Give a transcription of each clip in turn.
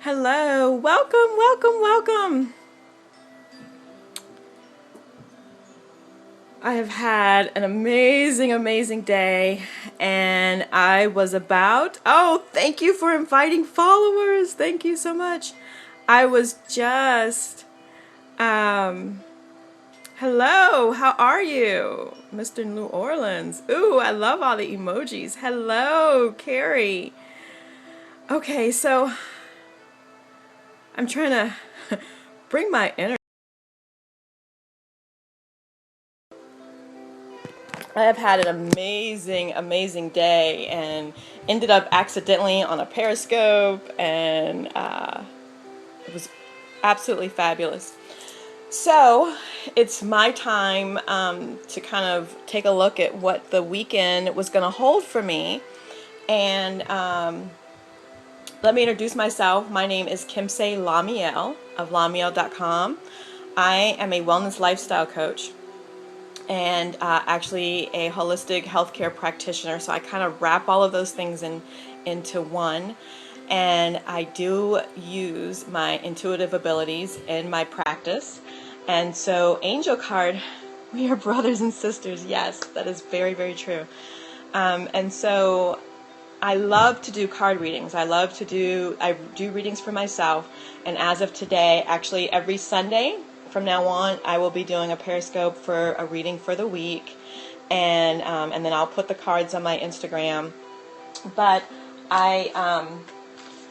Hello, welcome, welcome, welcome. I have had an amazing, amazing day, and I was about, oh, thank you for inviting followers. Thank you so much. I was just, um, hello, how are you? Mr. New Orleans. Ooh, I love all the emojis. Hello, Carrie. Okay, so I'm trying to bring my energy. I have had an amazing, amazing day and ended up accidentally on a Periscope, and it was absolutely fabulous. So it's my time to kind of take a look at what the weekend was going to hold for me. And let me introduce myself. My name is Kimse Lamiel of Lamiel.com. I am a wellness lifestyle coach and actually a holistic healthcare practitioner. So I kind of wrap all of those things into one. And I do use my intuitive abilities in my practice. And so, Angel Card, we are brothers and sisters. Yes, that is very, very true. And so, I love to do card readings. I do readings for myself. And as of today, actually every Sunday from now on, I will be doing a Periscope for a reading for the week. And then I'll put the cards on my Instagram. But I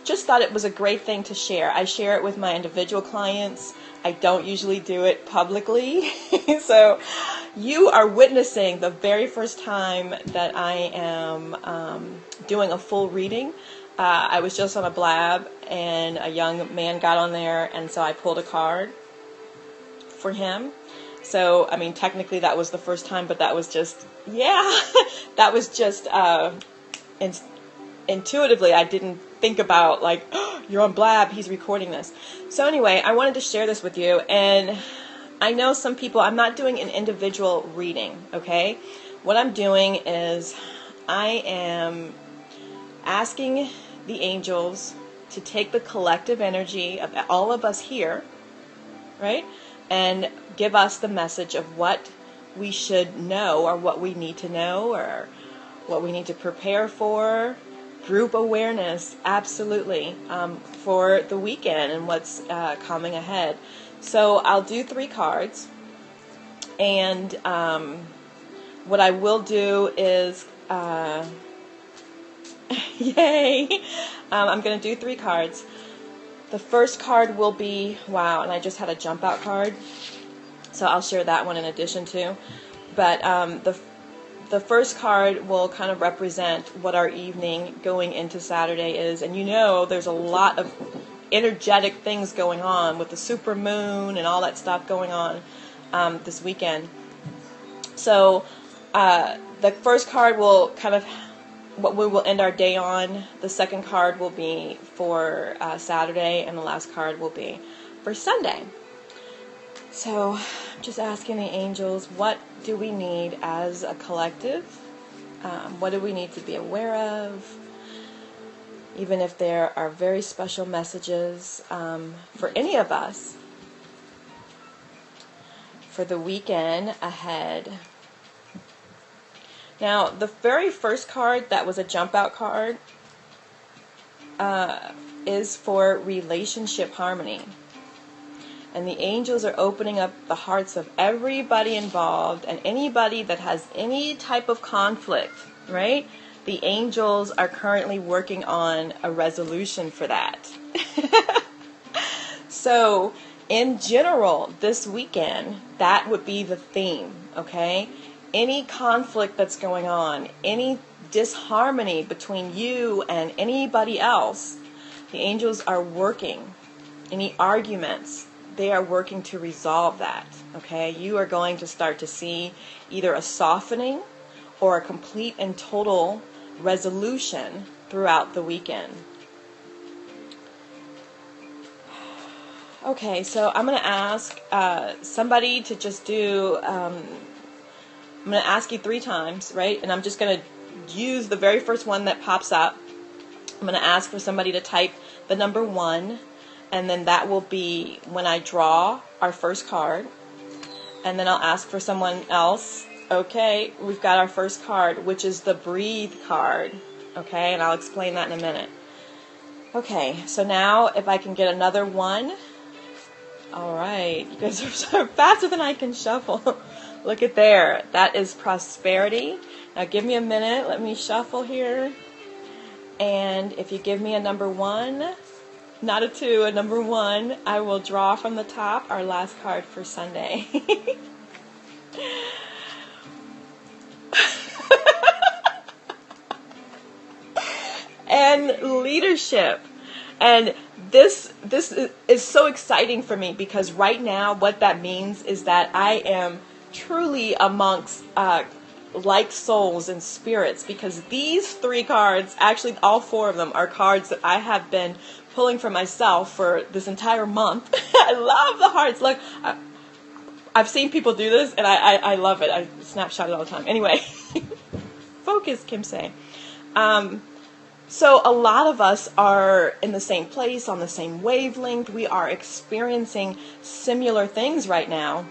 just thought it was a great thing to share. I share it with my individual clients. I don't usually do it publicly. So you are witnessing the very first time that I am doing a full reading. I was just on a blab and a young man got on there, and so I pulled a card for him. So, I mean, technically that was the first time, but that was just, yeah, that was just intuitively. I didn't think about like, oh, you're on Blab, he's recording this. So anyway, I wanted to share this with you, and I know some people, I'm not doing an individual reading, okay? What I'm doing is I am asking the angels to take the collective energy of all of us here, right? And give us the message of what we should know, or what we need to know, or what we need to prepare for. Group awareness, absolutely, for the weekend and what's coming ahead. So I'll do 3 cards, and what I will do is, yay, I'm going to do 3 cards. The first card will be, wow, and I just had a jump out card, so I'll share that one in addition to. But the first card will kind of represent what our evening going into Saturday is. And you know there's a lot of energetic things going on with the super moon and all that stuff going on this weekend. So the first card will kind of what we will end our day on. The second card will be for Saturday, and the last card will be for Sunday. So I'm just asking the angels, what do we need as a collective? What do we need to be aware of? Even if there are very special messages for any of us for the weekend ahead. Now, the very first card that was a jump out card is for relationship harmony. And the angels are opening up the hearts of everybody involved and anybody that has any type of conflict, right? The angels are currently working on a resolution for that. So, in general, this weekend, that would be the theme, okay? Any conflict that's going on, any disharmony between you and anybody else, the angels are working. Any arguments, they are working to resolve that, okay? You are going to start to see either a softening or a complete and total resolution throughout the weekend. Okay, so I'm going to ask somebody to just do, I'm going to ask you 3 times, right? And I'm just going to use the very first one that pops up. I'm going to ask for somebody to type the number 1, and then that will be when I draw our first card. And then I'll ask for someone else. Okay, we've got our first card, which is the Breathe card. Okay, and I'll explain that in a minute. Okay, so now if I can get another 1. All right, you guys are so faster than I can shuffle. Look at there. That is prosperity. Now give me a minute. Let me shuffle here. And if you give me a number 1, not a 2, a number 1, I will draw from the top our last card for Sunday. And leadership. And this is so exciting for me, because right now what that means is that I am truly amongst like souls and spirits, because these 3 cards, actually all 4 of them, are cards that I have been pulling for myself for this entire month. I love the hearts. Look, I've seen people do this, and I love it. I snapshot it all the time. Anyway, focus, Kim Say. So a lot of us are in the same place, on the same wavelength. We are experiencing similar things right now.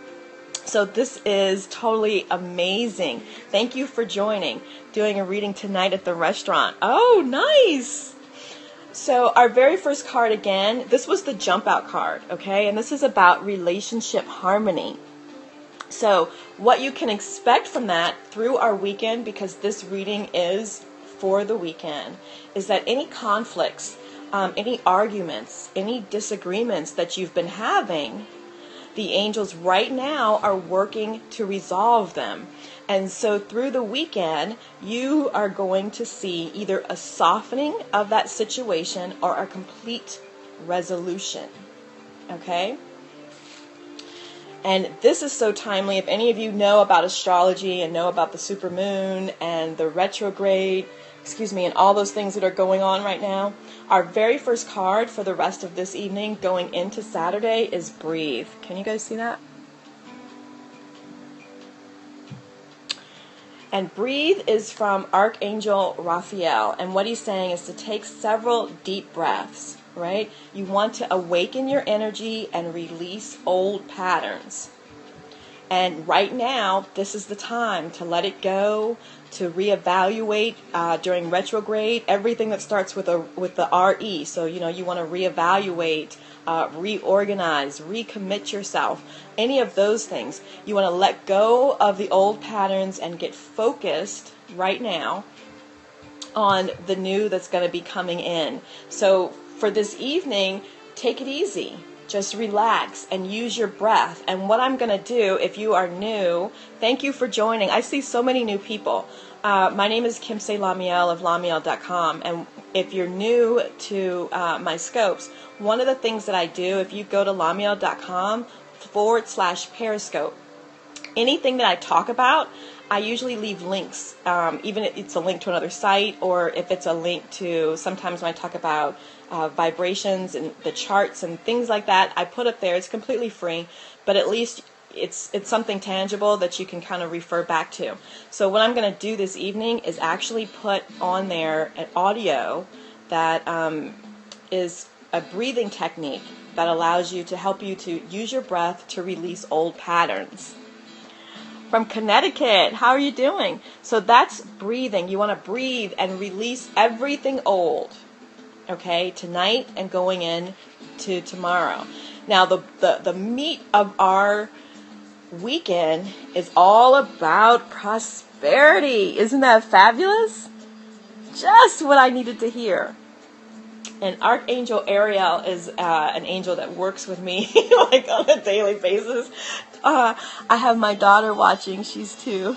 So this is totally amazing. Thank you for joining. Doing a reading tonight at the restaurant. Oh, nice. So our very first card again, this was the jump out card, okay? And this is about relationship harmony. So what you can expect from that through our weekend, because this reading is for the weekend, is that any conflicts, any arguments, any disagreements that you've been having, the angels right now are working to resolve them. And so through the weekend, you are going to see either a softening of that situation or a complete resolution. Okay? And this is so timely. If any of you know about astrology and know about the supermoon and the retrograde, and all those things that are going on right now, our very first card for the rest of this evening going into Saturday is Breathe. Can you guys see that? And Breathe is from Archangel Raphael. And what he's saying is to take several deep breaths, right? You want to awaken your energy and release old patterns. And right now, this is the time to let it go, to reevaluate during retrograde, everything that starts with the RE. So, you want to reevaluate, reorganize, recommit yourself, any of those things. You want to let go of the old patterns and get focused right now on the new that's going to be coming in. So for this evening, take it easy. Just relax and use your breath. And what I'm going to do, if you are new, thank you for joining. I see so many new people. My name is Kim Say Lamiel of Lamiel.com. And if you're new to my scopes, one of the things that I do, if you go to Lamiel.com/Periscope, anything that I talk about, I usually leave links, even if it's a link to another site, or if it's a link to, sometimes when I talk about vibrations and the charts and things like that, I put up there. It's completely free, but at least it's something tangible that you can kind of refer back to. So what I'm going to do this evening is actually put on there an audio that is a breathing technique that allows you to help you to use your breath to release old patterns. From Connecticut, how are you doing? So that's breathing. You want to breathe and release everything old, okay, tonight and going in to tomorrow. Now, the meat of our weekend is all about prosperity. Isn't that fabulous? Just what I needed to hear. And Archangel Ariel is an angel that works with me like on a daily basis. I have my daughter watching. She's 2.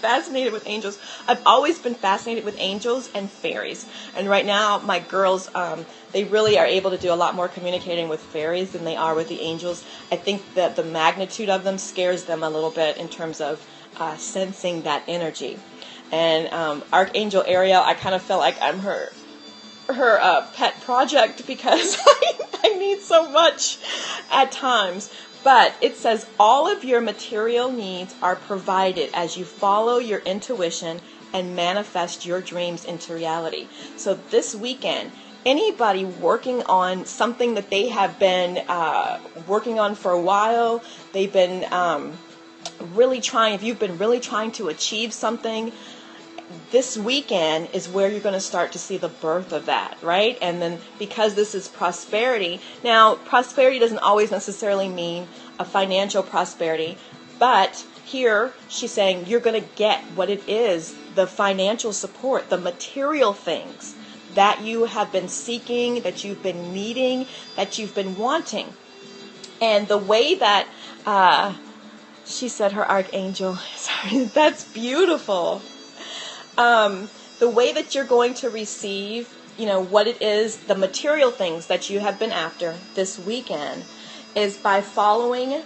Fascinated with angels. I've always been fascinated with angels and fairies. And right now, my girls, they really are able to do a lot more communicating with fairies than they are with the angels. I think that the magnitude of them scares them a little bit in terms of sensing that energy. And Archangel Ariel, I kind of feel like I'm her pet project because I need so much at times. But it says all of your material needs are provided as you follow your intuition and manifest your dreams into reality. So this weekend, anybody working on something that they have been working on for a while. They've been really trying, if you've been really trying to achieve something, this weekend is where you're going to start to see the birth of that, right? And then because this is prosperity, now prosperity doesn't always necessarily mean a financial prosperity, but here she's saying you're going to get what it is, the financial support, the material things that you have been seeking, that you've been needing, that you've been wanting. And the way that she said her archangel, sorry, that's beautiful. The way that you're going to receive, what it is, the material things that you have been after this weekend is by following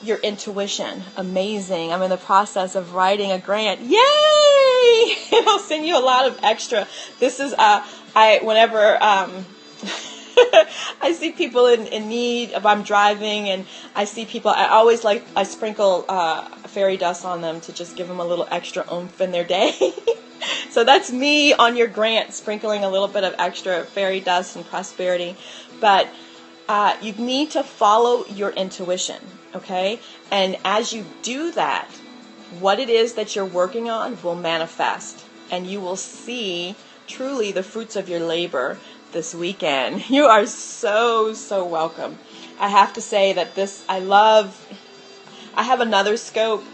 your intuition. Amazing. I'm in the process of writing a grant. Yay! And I'll send you a lot of extra. This is, whenever, I see people in need, if I'm driving and I see people, I sprinkle fairy dust on them to just give them a little extra oomph in their day. So that's me on your grant, sprinkling a little bit of extra fairy dust and prosperity. But you need to follow your intuition, okay? And as you do that, what it is that you're working on will manifest. And you will see truly the fruits of your labor this weekend. You are so, so welcome. I have to say that I have another scope,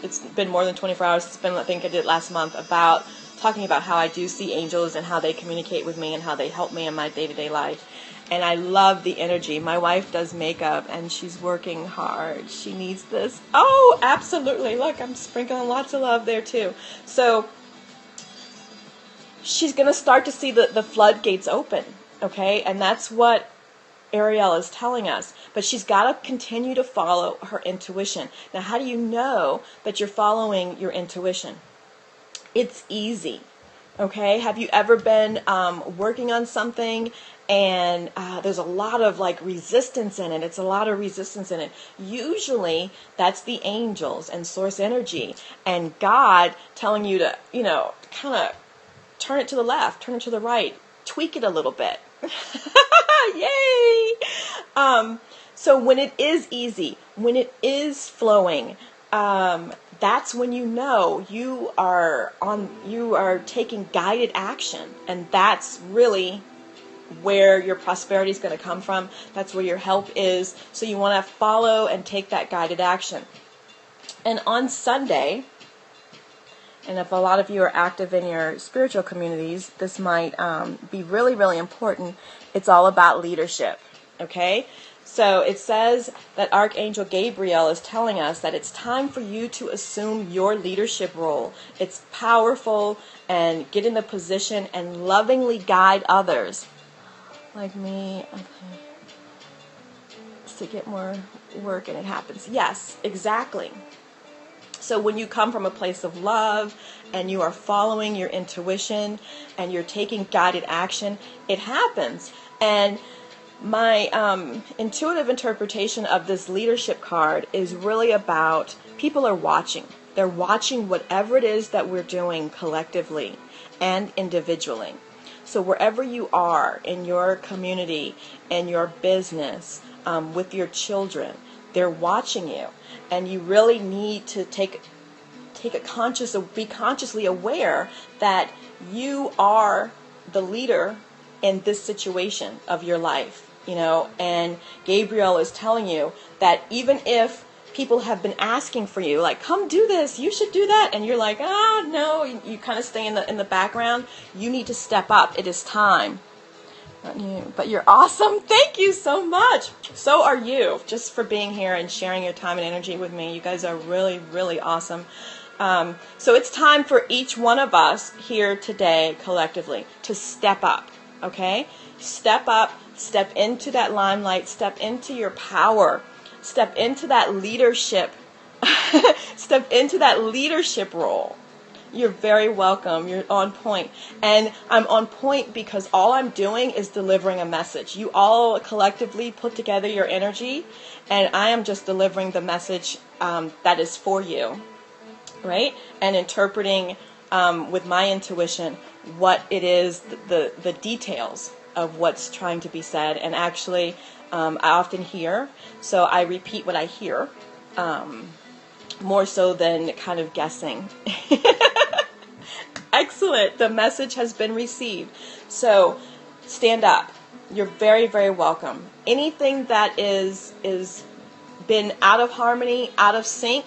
it's been more than 24 hours, it's been, I think I did last month, about talking about how I do see angels and how they communicate with me and how they help me in my day-to-day life. And I love the energy. My wife does makeup and she's working hard. She needs this. Oh, absolutely. Look, I'm sprinkling lots of love there too. So she's going to start to see the floodgates open, okay? And that's what Ariel is telling us. But she's got to continue to follow her intuition. Now, how do you know that you're following your intuition? It's easy, okay? Have you ever been working on something and there's a lot of resistance in it? It's a lot of resistance in it. Usually that's the angels and source energy and God telling you to, kind of turn it to the left, turn it to the right, tweak it a little bit. Yay! So when it is easy, when it is flowing, that's when you are taking guided action, and that's really where your prosperity is going to come from. That's where your help is. So you want to follow and take that guided action. And on Sunday, and if a lot of you are active in your spiritual communities, this might be really, really important. It's all about leadership, okay? So it says that Archangel Gabriel is telling us that it's time for you to assume your leadership role. It's powerful, and get in the position and lovingly guide others. Like me, okay. To get more work and it happens. Yes, exactly. So when you come from a place of love and you are following your intuition and you're taking guided action, it happens. And my intuitive interpretation of this leadership card is really about people are watching. They're watching whatever it is that we're doing collectively and individually. So wherever you are in your community, in your business, with your children, they're watching you. And you really need to be consciously aware that you are the leader in this situation of your life, and Gabriel is telling you that even if people have been asking for you, like, come do this, you should do that, and you're like, no, you kind of stay in the background, you need to step up. It is time. Not you, but you're awesome. Thank you so much. So are you, just for being here and sharing your time and energy with me. You guys are really, really awesome. So it's time for each one of us here today collectively to step up, okay? Step up, step into that limelight, step into your power, step into that leadership, step into that leadership role. You're very welcome. You're on point. And I'm on point because all I'm doing is delivering a message. You all collectively put together your energy, and I am just delivering the message that is for you, right? And interpreting with my intuition what it is, the details of what's trying to be said. And actually, I often hear, so I repeat what I hear, more so than kind of guessing. Excellent. The message has been received. So stand up. You're very, very welcome. Anything that is been out of harmony, out of sync,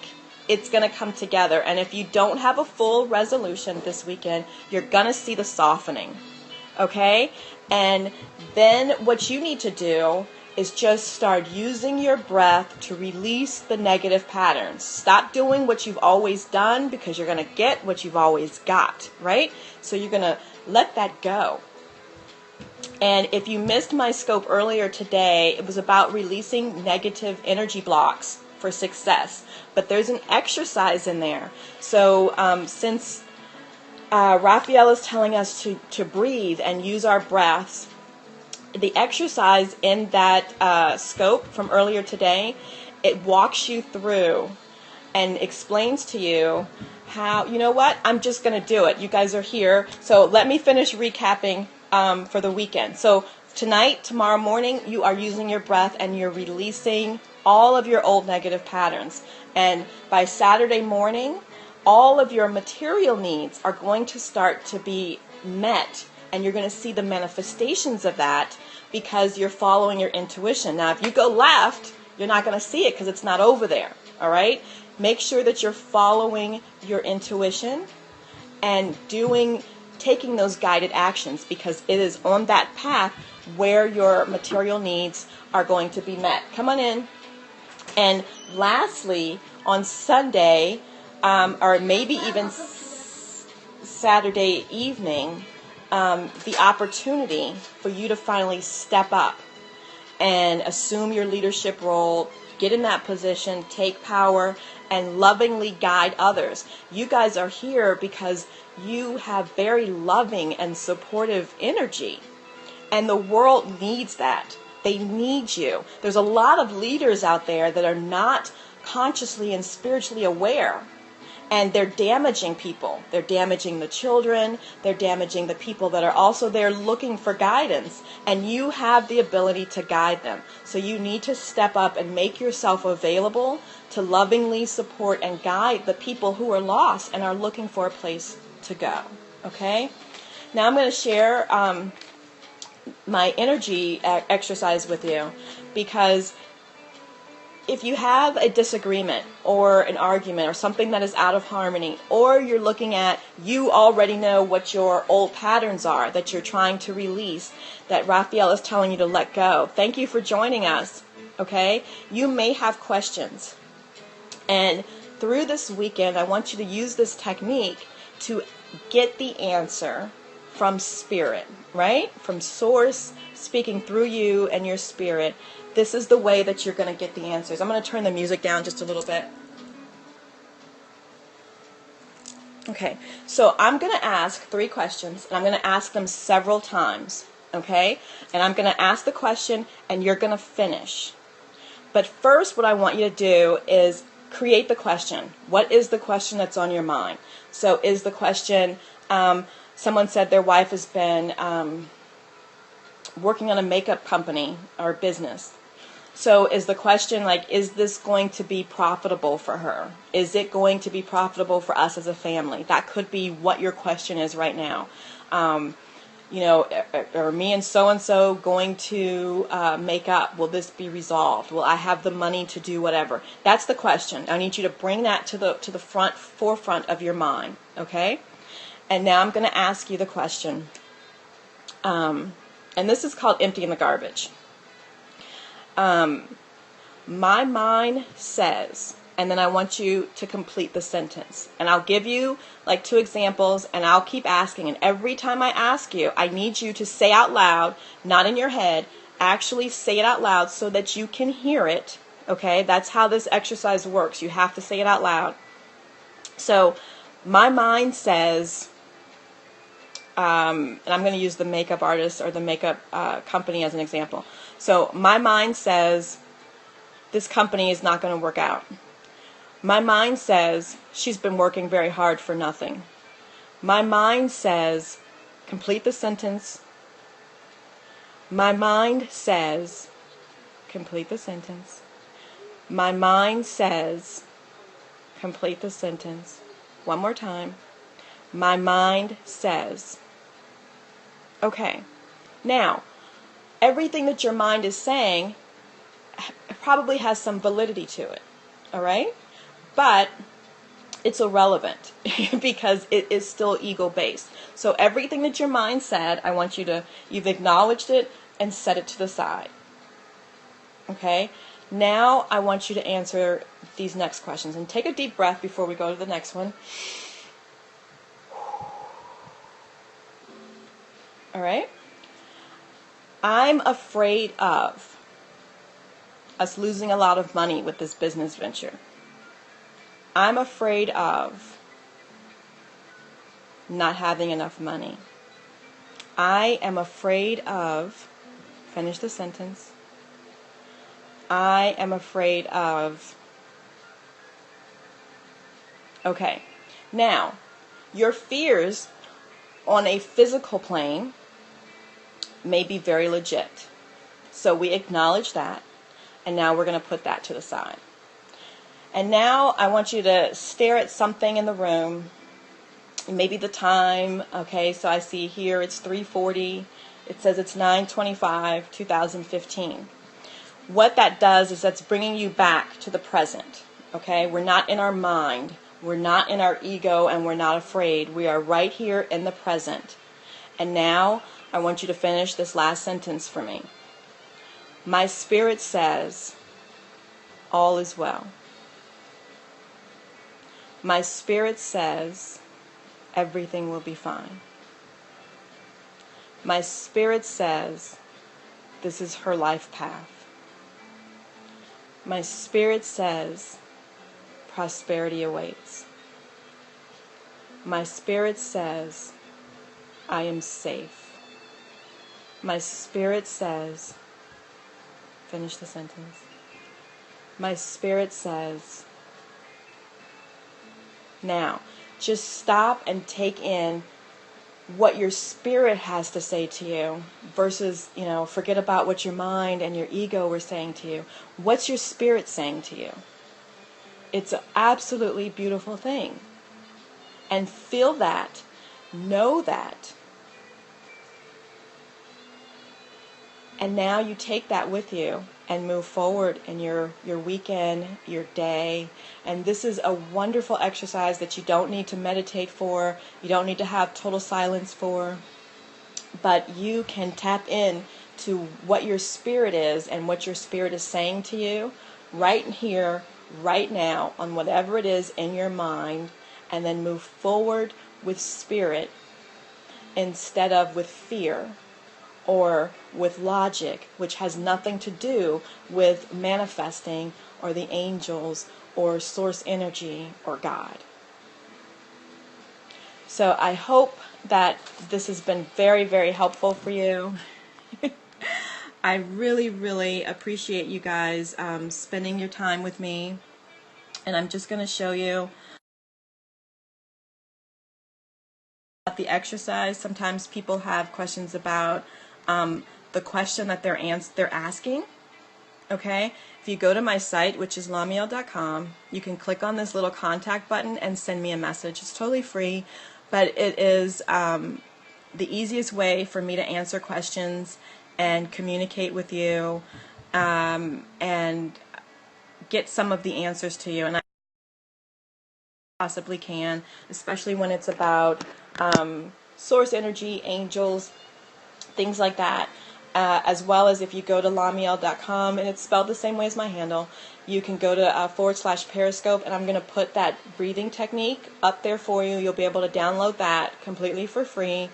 it's going to come together. And if you don't have a full resolution this weekend, you're going to see the softening. Okay? And then what you need to do is just start using your breath to release the negative patterns. Stop doing what you've always done, because you're going to get what you've always got, right? So you're going to let that go. And if you missed my scope earlier today, it was about releasing negative energy blocks for success. But there's an exercise in there. So since Raphael is telling us to breathe and use our breaths, the exercise in that scope from earlier today, it walks you through and explains to you how, you know what, I'm just going to do it. You guys are here. So let me finish recapping for the weekend. So tonight, tomorrow morning, you are using your breath and you're releasing all of your old negative patterns. And by Saturday morning, all of your material needs are going to start to be met. And you're going to see the manifestations of that because you're following your intuition. Now, if you go left, you're not going to see it because it's not over there. All right? Make sure that you're following your intuition and taking those guided actions, because it is on that path where your material needs are going to be met. Come on in. And lastly, on Sunday, or maybe even Saturday evening, the opportunity for you to finally step up and assume your leadership role, get in that position, take power, and lovingly guide others. You guys are here because you have very loving and supportive energy, and the world needs that. They need you. There's a lot of leaders out there that are not consciously and spiritually aware, and they're damaging people. They're damaging the children. They're damaging the people that are also there looking for guidance, and you have the ability to guide them. So you need to step up and make yourself available to lovingly support and guide the people who are lost and are looking for a place to go. Okay? Now I'm going to share my energy exercise with you, because if you have a disagreement or an argument or something that is out of harmony, or you're looking at, you already know what your old patterns are that you're trying to release, that Raphael is telling you to let go. Thank you for joining us. Okay? You may have questions. And through this weekend, I want you to use this technique to get the answer from spirit, right? From source speaking through you and your spirit. This is the way that you're going to get the answers. I'm going to turn the music down just a little bit. Okay, so I'm going to ask 3 questions, and I'm going to ask them several times, okay? And I'm going to ask the question, and you're going to finish. But first, what I want you to do is create the question. What is the question that's on your mind? So is the question, someone said their wife has been working on a makeup company or business. So is the question like, is this going to be profitable for her? Is it going to be profitable for us as a family? That could be what your question is right now. Or me and so going to make up? Will this be resolved? Will I have the money to do whatever? That's the question. I need you to bring that to the forefront of your mind, okay? And now I'm going to ask you the question. And this is called emptying the garbage. My mind says, and then I want you to complete the sentence. And I'll give you like 2 examples, and I'll keep asking. And every time I ask you, I need you to say out loud, not in your head, actually say it out loud so that you can hear it. Okay, that's how this exercise works. You have to say it out loud. So my mind says, and I'm going to use the makeup artist or the makeup company as an example. So my mind says, this company is not going to work out. My mind says, she's been working very hard for nothing. My mind says, complete the sentence. My mind says, complete the sentence. My mind says, complete the sentence. One more time. My mind says. Okay. Now, everything that your mind is saying probably has some validity to it. All right? But it's irrelevant because it is still ego-based. So everything that your mind said, I want you've acknowledged it and set it to the side. Okay? Now I want you to answer these next questions. And take a deep breath before we go to the next one. All right? I'm afraid of us losing a lot of money with this business venture. I'm afraid of not having enough money. I am afraid of, finish the sentence. I am afraid of, okay. Now, your fears on a physical plane may be very legit. So we acknowledge that, and now we're going to put that to the side. And now I want you to stare at something in the room, maybe the time. Okay, so I see here it's 3:40. It says it's 9/25, 2015. What that does is that's bringing you back to the present. Okay, we're not in our mind. We're not in our ego, and we're not afraid. We are right here in the present. And now I want you to finish this last sentence for me. My spirit says, all is well. My spirit says, everything will be fine. My spirit says, this is her life path. My spirit says, prosperity awaits. My spirit says, I am safe. My spirit says, finish the sentence. My spirit says, now, just stop and take in what your spirit has to say to you versus, forget about what your mind and your ego were saying to you. What's your spirit saying to you? It's an absolutely beautiful thing. And feel that. Know that. And now you take that with you and move forward in your weekend, your day. And this is a wonderful exercise that you don't need to meditate for. You don't need to have total silence for. But you can tap in to what your spirit is and what your spirit is saying to you right here, right now, on whatever it is in your mind. And then move forward with spirit instead of with fear or with logic, which has nothing to do with manifesting or the angels or source energy or God. So I hope that this has been very, very helpful for you. I really, really appreciate you guys spending your time with me. And I'm just going to show you the exercise. Sometimes people have questions about the question that they're asking. Okay, if you go to my site, which is lamiel.com, you can click on this little contact button and send me a message. It's totally free, but it is the easiest way for me to answer questions and communicate with you and get some of the answers to you. And I possibly can, especially when it's about source energy, angels, things like that. As well as if you go to lamiel.com, and it's spelled the same way as my handle, you can go to /Periscope, and I'm going to put that breathing technique up there for you. You'll be able to download that completely for free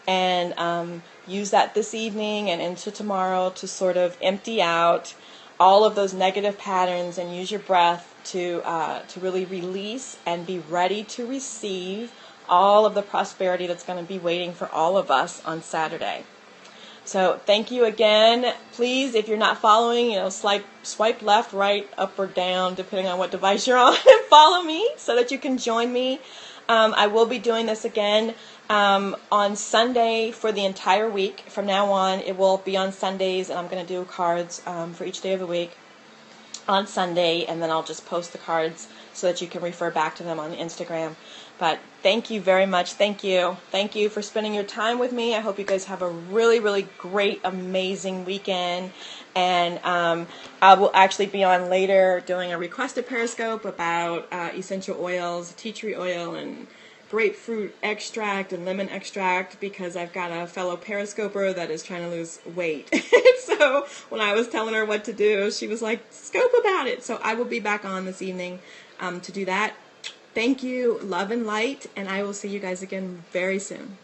and use that this evening and into tomorrow to sort of empty out all of those negative patterns and use your breath to really release and be ready to receive all of the prosperity that's going to be waiting for all of us on Saturday. So thank you again. Please, if you're not following, swipe left, right, up, or down, depending on what device you're on, and follow me so that you can join me I will be doing this again on Sunday for the entire week. From now on, it will be on Sundays, and I'm going to do cards for each day of the week on Sunday, and then I'll just post the cards so that you can refer back to them on Instagram. But thank you very much. Thank you. Thank you for spending your time with me. I hope you guys have a really, really great, amazing weekend. And I will actually be on later doing a requested Periscope about essential oils, tea tree oil, and grapefruit extract and lemon extract, because I've got a fellow Periscoper that is trying to lose weight. So when I was telling her what to do, she was like, scope about it. So I will be back on this evening to do that. Thank you, love and light, and I will see you guys again very soon.